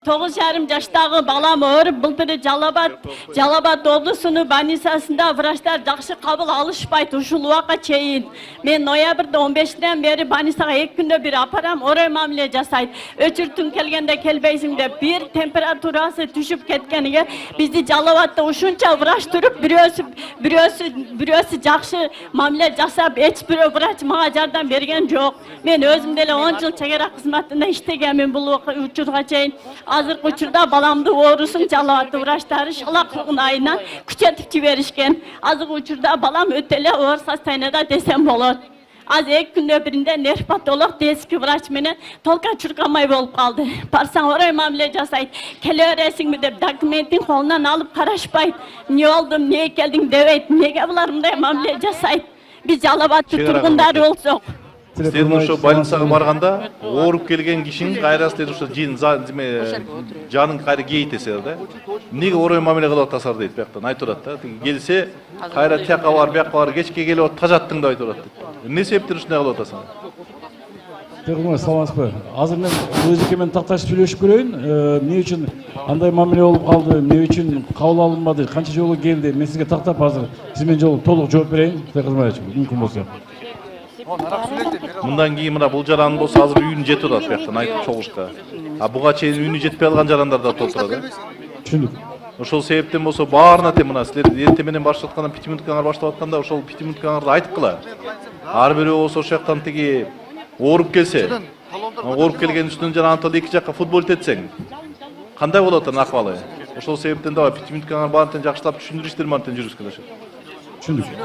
9,5 жаштагы балам өрүп былтыр Жалабат облусунун больницасында врачтар жакшы кабыл алышпайт ушул убакка чейин. Мен ноябрда 15-ден бери больницага 2 күндө бир апарам, орой мамиле жасайт. Өчүртүң келгенде келбейсиң деп бир температурасы түшүп кеткениге бизди Жалабатта ушунча врач туруп бирөөсү жакшы мамиле жасап, эч бир врач мага жардам берген жок. Мен өзүм деле 10 жыл чегара кызматында иштегенмин бул учурга чейин. Азыркы учурда баламды оорусун Жалабат врачтары шалакылыгын айынан күчөтүп жиберишкен. Азыркы учурда балам өтө эле оор состояниеда десем болот. Az 2 күндө биринде нервпатолог детский врач менен толка чуркамай болуп калды. Барсаң орой мамиле жасайт. Келе бересиңби деп документин колунан алып карашпайт. Эмне болдум, эмне келдиң дебейт. Эмнеге булар мындай мамиле жасайт? Биз Жалабаттын тургундары болсок. Сіздердің ошо больницага барганда ооруп келген кишинин кайрасы деди ошо жанын кайра кейт десер да. Эмнеге орой мамиле кылып атасыздар дейт бияктан айтып атат да. Келсе кайра тияка бар, бияка бар, кечке келип атып тажаттың деп айтып атат. Эмне себептен ушундай кылып атасың? Тегимер саламатсызбы? Азыр мен өзүкө менен такташып сүйлөшүп көрөйүн. Эмне үчүн андай мамиле болуп калды? Эмне үчүн кабыл алынбады? Канча жолу келди? Мен сизге тактап азыр сиз менен жолу толук жооп берейин. Мүмкүн болсо. Мындан кийин мына бул жаран болсо азыр үйүнүн жетип атат бияктан айтып чогушка. А буга чейин үйүнү жетпей калган жарандар да толтурат. Түшүндүк. Ошол себептен болсо баарына тең мына силер эртең менен баштап атканда 5 минуткаңар баштап атканда ошол 5 минуткаңарды айтып кыла. Ар бирөө болсо ошол жактан тиги ооруп келсе, ооруп келген үстүнөн жана антал эки жакка футбол тетсең, кандай болот анын акыбалы? Ошол себептен да 5 минуткаңар баарын тең жакшылап түшүндүрүштер менен жүрүш керек. Түшүндүк.